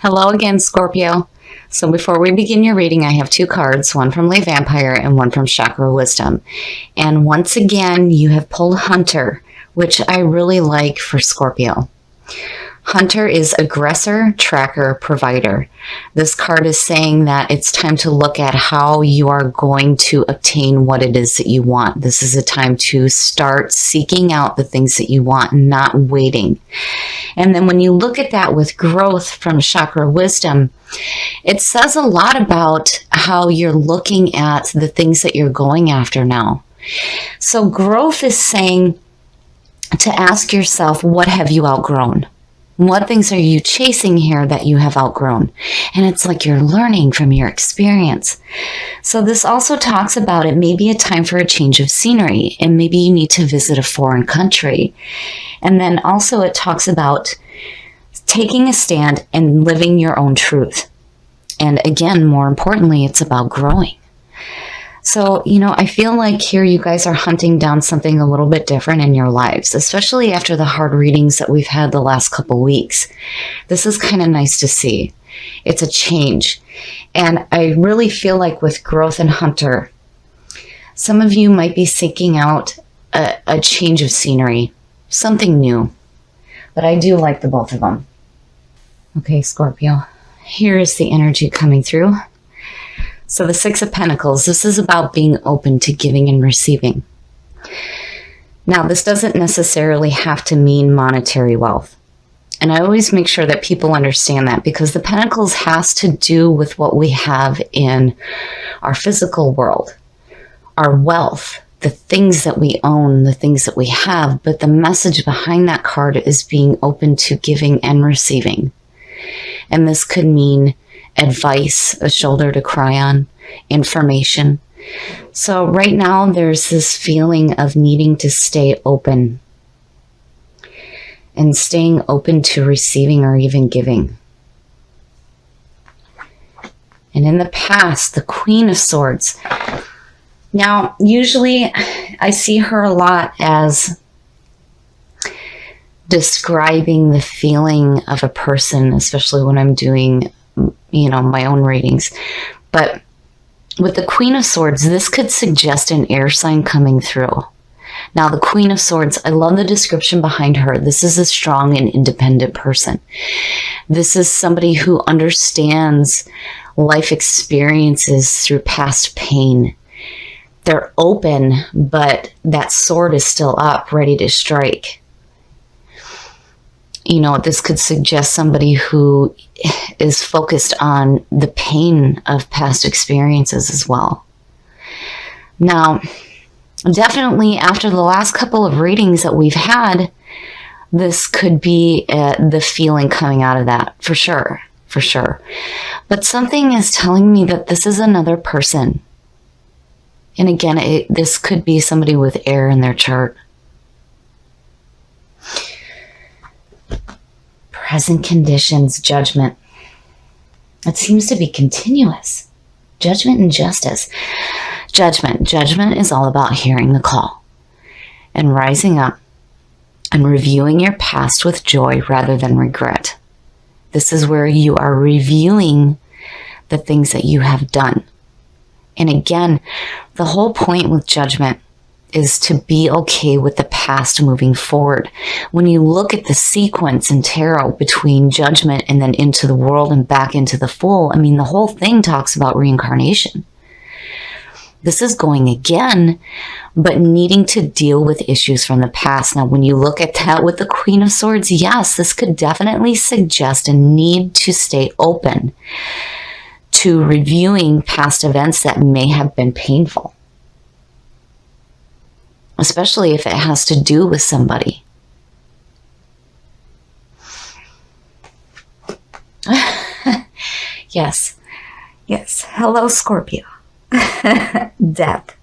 Hello again, Scorpio. So before we begin your reading, I have two cards, one from Lay Vampire and one from Chakra Wisdom. And once again, you have pulled Hunter, which I really like for Scorpio. Hunter is aggressor, tracker, provider. This card is saying that it's time to look at how you are going to obtain what it is that you want. This is a time to start seeking out the things that you want, not waiting. And then when you look at that with growth from Chakra Wisdom, it says a lot about how you're looking at the things that you're going after now. So growth is saying to ask yourself, what have you outgrown? What things are you chasing here that you have outgrown? And it's like you're learning from your experience. So this also talks about it may be a time for a change of scenery, and maybe you need to visit a foreign country. And then also it talks about taking a stand and living your own truth. And again, more importantly, it's about growing. So, I feel like here you guys are hunting down something a little bit different in your lives, especially after the hard readings that we've had the last couple weeks. This is kind of nice to see. It's a change. And I really feel like with growth and Hunter, some of you might be seeking out a change of scenery, something new. But I do like the both of them. Okay, Scorpio, here is the energy coming through. So the Six of Pentacles, this is about being open to giving and receiving. Now, this doesn't necessarily have to mean monetary wealth. And I always make sure that people understand that, because the Pentacles has to do with what we have in our physical world, our wealth, the things that we own, the things that we have. But the message behind that card is being open to giving and receiving. And this could mean advice, a shoulder to cry on, information. So right now there's this feeling of needing to stay open and staying open to receiving or even giving. And in the past, the Queen of Swords. Now, usually I see her a lot as describing the feeling of a person, especially when I'm doing my own readings. But with the Queen of Swords, this could suggest an air sign coming through. Now, the Queen of Swords, I love the description behind her. This is a strong and independent person. This is somebody who understands life experiences through past pain. They're open, but that sword is still up, ready to strike. This could suggest somebody who is focused on the pain of past experiences as well. Now, definitely after the last couple of readings that we've had, this could be the feeling coming out of that, for sure. But something is telling me that this is another person. And again, this could be somebody with air in their chart. Present conditions, judgment. It seems to be continuous. Judgment and justice. Judgment is all about hearing the call and rising up and reviewing your past with joy rather than regret. This is where you are reviewing the things that you have done. And again, the whole point with judgment is to be okay with the past moving forward. When you look at the sequence in tarot between judgment and then into the world and back into the Fool, the whole thing talks about reincarnation. This is going again, but needing to deal with issues from the past. Now, when you look at that with the Queen of Swords, yes, this could definitely suggest a need to stay open to reviewing past events that may have been painful, especially if it has to do with somebody. Yes. Hello, Scorpio. Death.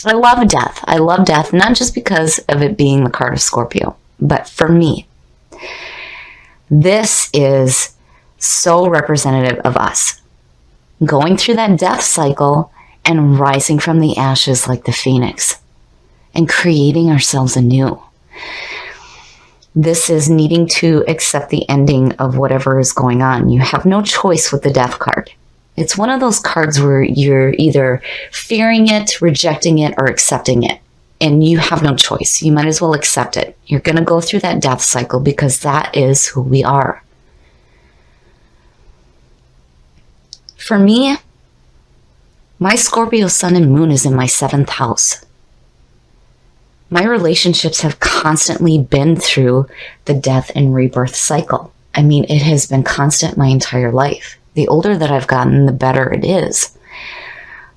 I love death. I love death, not just because of it being the card of Scorpio, but for me, this is so representative of us going through that death cycle and rising from the ashes like the phoenix and creating ourselves anew. This is needing to accept the ending of whatever is going on. You have no choice with the Death card. It's one of those cards where you're either fearing it, rejecting it, or accepting it. And you have no choice. You might as well accept it. You're going to go through that death cycle because that is who we are. For me, my Scorpio sun and moon is in my 7th house. My relationships have constantly been through the death and rebirth cycle. I mean, it has been constant my entire life. The older that I've gotten, the better it is.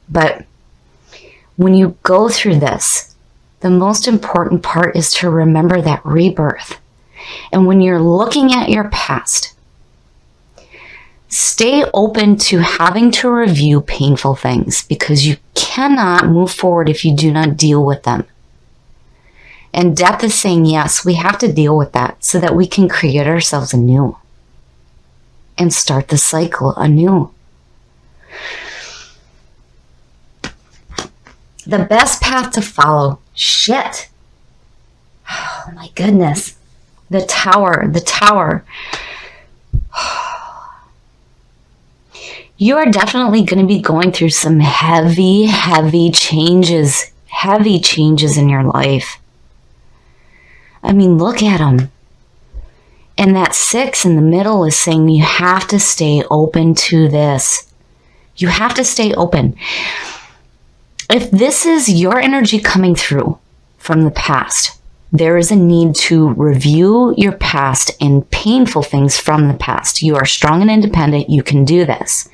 But when you go through this, the most important part is to remember that rebirth. And when you're looking at your past, stay open to having to review painful things because you cannot move forward if you do not deal with them. And death is saying, yes, we have to deal with that so that we can create ourselves anew and start the cycle anew. The best path to follow. Shit. Oh my goodness. The tower. You are definitely going to be going through some heavy changes in your life. I mean, look at them. And that 6 in the middle is saying you have to stay open to this. You have to stay open. If this is your energy coming through from the past, there is a need to review your past and painful things from the past. You are strong and independent. You can do this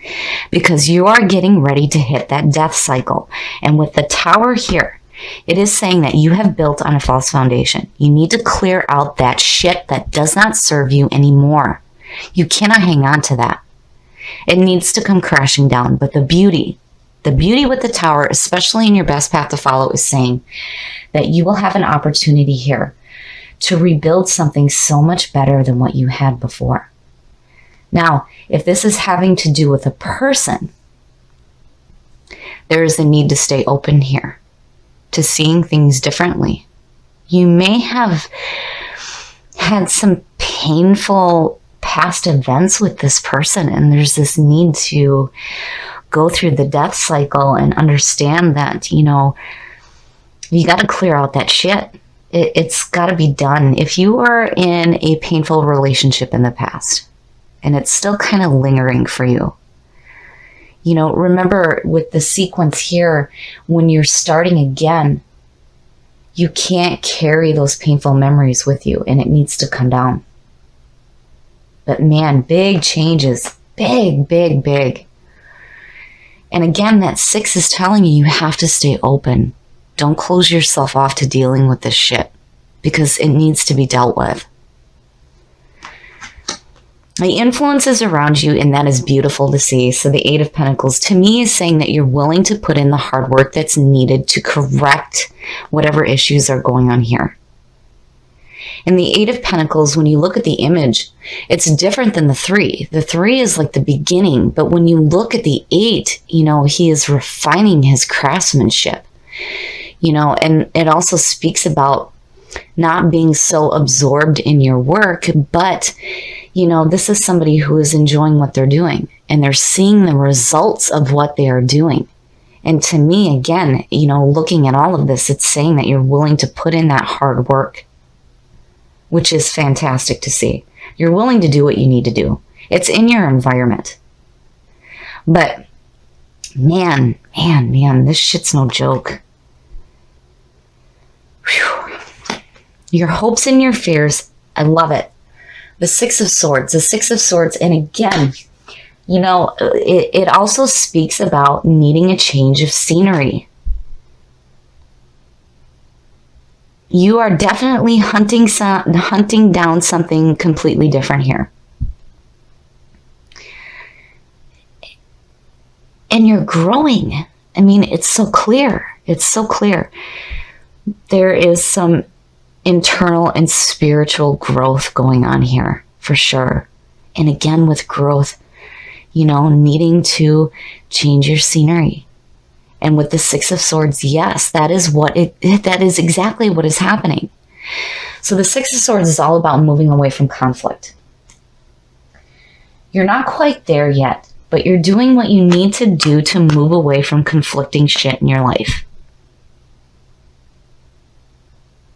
because you are getting ready to hit that death cycle. And with the tower here, it is saying that you have built on a false foundation. You need to clear out that shit that does not serve you anymore. You cannot hang on to that. It needs to come crashing down. But the beauty with the tower, especially in your best path to follow, is saying that you will have an opportunity here to rebuild something so much better than what you had before. Now, if this is having to do with a person, there is a need to stay open here to seeing things differently. You may have had some painful past events with this person, and there's this need to go through the death cycle and understand that, you got to clear out that shit. It's got to be done. If you are in a painful relationship in the past and it's still kind of lingering for you, remember with the sequence here, when you're starting again, you can't carry those painful memories with you and it needs to come down. But man, big changes, big. And again, that 6 is telling you have to stay open. Don't close yourself off to dealing with this shit because it needs to be dealt with. The influences around you, and that is beautiful to see. So the 8 of Pentacles to me is saying that you're willing to put in the hard work that's needed to correct whatever issues are going on here. And the 8 of Pentacles, when you look at the image, it's different than the 3. The 3 is like the beginning, but when you look at the 8, he is refining his craftsmanship, and it also speaks about not being so absorbed in your work, but this is somebody who is enjoying what they're doing and they're seeing the results of what they are doing. And to me, again, looking at all of this, it's saying that you're willing to put in that hard work, which is fantastic to see. You're willing to do what you need to do. It's in your environment. But man, this shit's no joke. Whew. Your hopes and your fears, I love it. The 6 of Swords, and again, it also speaks about needing a change of scenery. You are definitely hunting down something completely different here. And you're growing. I mean, it's so clear. There is some internal and spiritual growth going on here, for sure. And again, with growth, needing to change your scenery. And with the 6 of Swords, yes, that is exactly what is happening. So the Six of Swords is all about moving away from conflict. You're not quite there yet, but you're doing what you need to do to move away from conflicting shit in your life.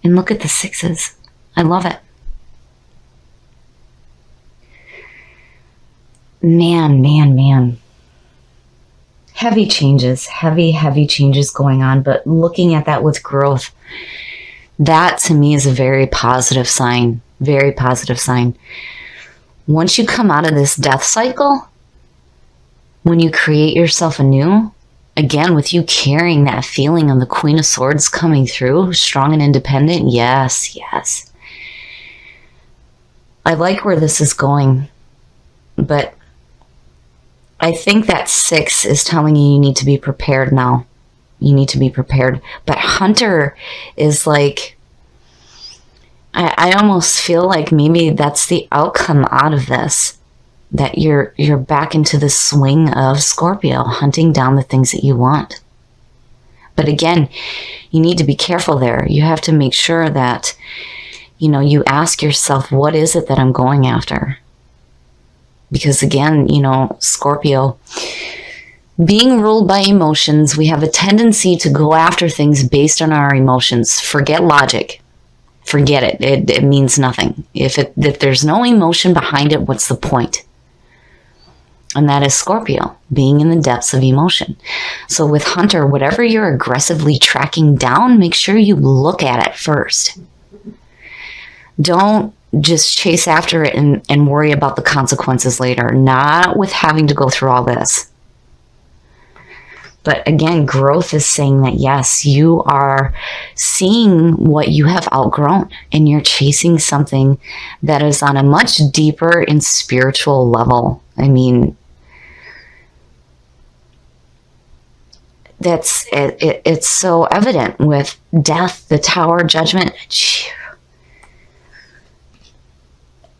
And look at the sixes. I love it. Man. Heavy changes going on, but looking at that with growth, that to me is a very positive sign. Very positive sign. Once you come out of this death cycle, when you create yourself anew, again, with you carrying that feeling of the Queen of Swords coming through, strong and independent, yes. I like where this is going, but I think that 6 is telling you need to be prepared now. You need to be prepared. But Hunter is like, I almost feel like maybe that's the outcome out of this. That you're back into the swing of Scorpio, hunting down the things that you want. But again, you need to be careful there. You have to make sure that, you ask yourself, what is it that I'm going after? Because again, Scorpio, being ruled by emotions, we have a tendency to go after things based on our emotions. Forget logic. Forget it. It means nothing. If there's no emotion behind it, what's the point? And that is Scorpio, being in the depths of emotion. So with Hunter, whatever you're aggressively tracking down, make sure you look at it first. Don't just chase after it and worry about the consequences later. Not with having to go through all this. But again, growth is saying that yes, you are seeing what you have outgrown and you're chasing something that is on a much deeper and spiritual level. I mean, it's so evident with death, the Tower, judgment.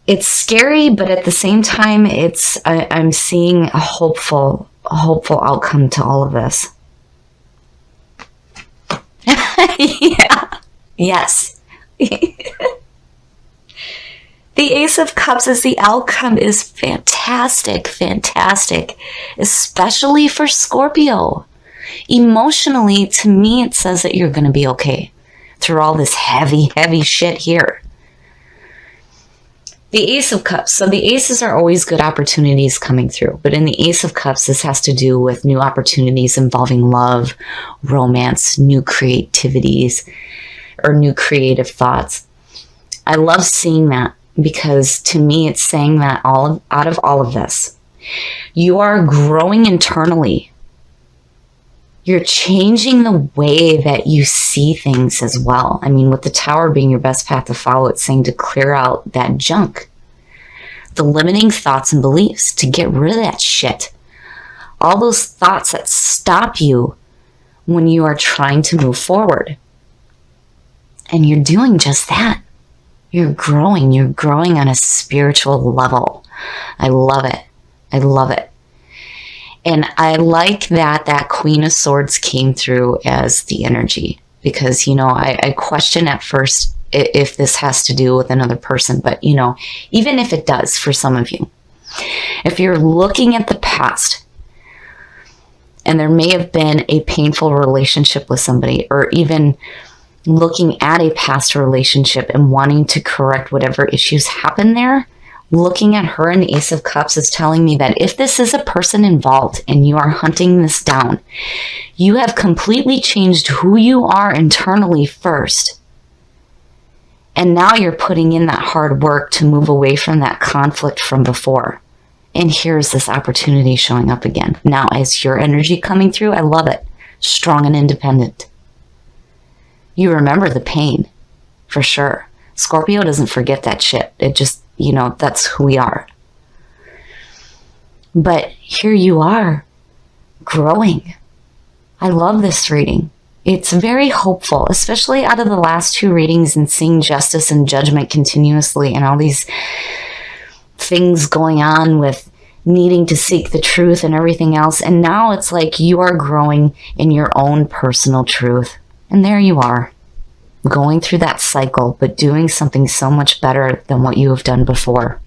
It's scary, but at the same time, I'm seeing a hopeful outcome to all of this. Yeah. Yes. The Ace of Cups as the outcome is fantastic, especially for Scorpio. Emotionally, to me, it says that you're going to be okay through all this heavy shit here. The Ace of Cups. So the Aces are always good opportunities coming through. But in the Ace of Cups, this has to do with new opportunities involving love, romance, new creativities, or new creative thoughts. I love seeing that because to me, it's saying that out of all of this, you are growing internally. You're changing the way that you see things as well. I mean, with the Tower being your best path to follow, it's saying to clear out that junk, the limiting thoughts and beliefs, to get rid of that shit. All those thoughts that stop you when you are trying to move forward. And you're doing just that. You're growing on a spiritual level. I love it. And I like that Queen of Swords came through as the energy because, I question at first if this has to do with another person, but, even if it does for some of you, if you're looking at the past and there may have been a painful relationship with somebody, or even looking at a past relationship and wanting to correct whatever issues happened there, looking at her in the Ace of Cups is telling me that if this is a person involved and you are hunting this down, you have completely changed who you are internally first. And now you're putting in that hard work to move away from that conflict from before. And here's this opportunity showing up again. Now, as your energy coming through, I love it. Strong and independent. You remember the pain, for sure. Scorpio doesn't forget that shit. It just, that's who we are. But here you are, growing. I love this reading. It's very hopeful, especially out of the last 2 readings and seeing justice and judgment continuously and all these things going on with needing to seek the truth and everything else. And now it's like you are growing in your own personal truth. And there you are. going through that cycle, but doing something so much better than what you have done before.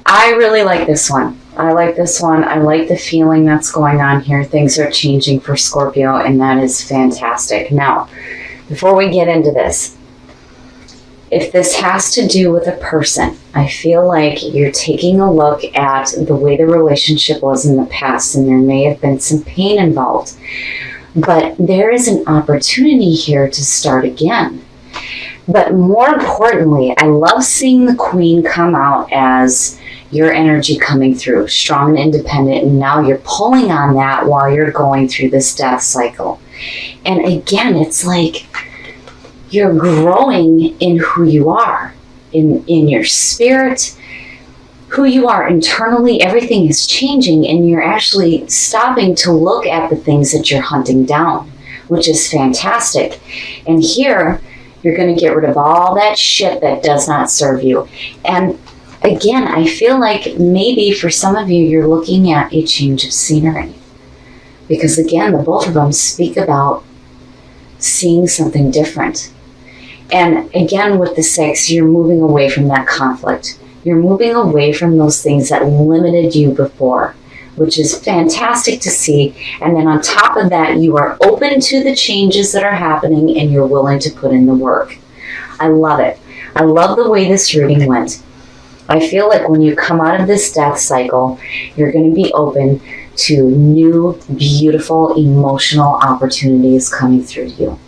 I really like this one. I like this one. I like the feeling that's going on here. Things are changing for Scorpio, and that is fantastic. Now, before we get into this, if this has to do with a person, I feel like you're taking a look at the way the relationship was in the past, and there may have been some pain involved. But there is an opportunity here to start again. But more importantly, I love seeing the Queen come out as your energy coming through, strong and independent, and now you're pulling on that while you're going through this death cycle. And again, it's like you're growing in who you are, in your spirit, who you are internally. Everything is changing, and you're actually stopping to look at the things that you're hunting down, which is fantastic. And here, you're going to get rid of all that shit that does not serve you. And again, I feel like maybe for some of you, you're looking at a change of scenery. Because again, the both of them speak about seeing something different. And again, with the 6, you're moving away from that conflict. You're moving away from those things that limited you before, which is fantastic to see. And then on top of that, you are open to the changes that are happening, and you're willing to put in the work. I love it. I love the way this reading went. I feel like when you come out of this death cycle, you're going to be open to new, beautiful, emotional opportunities coming through you.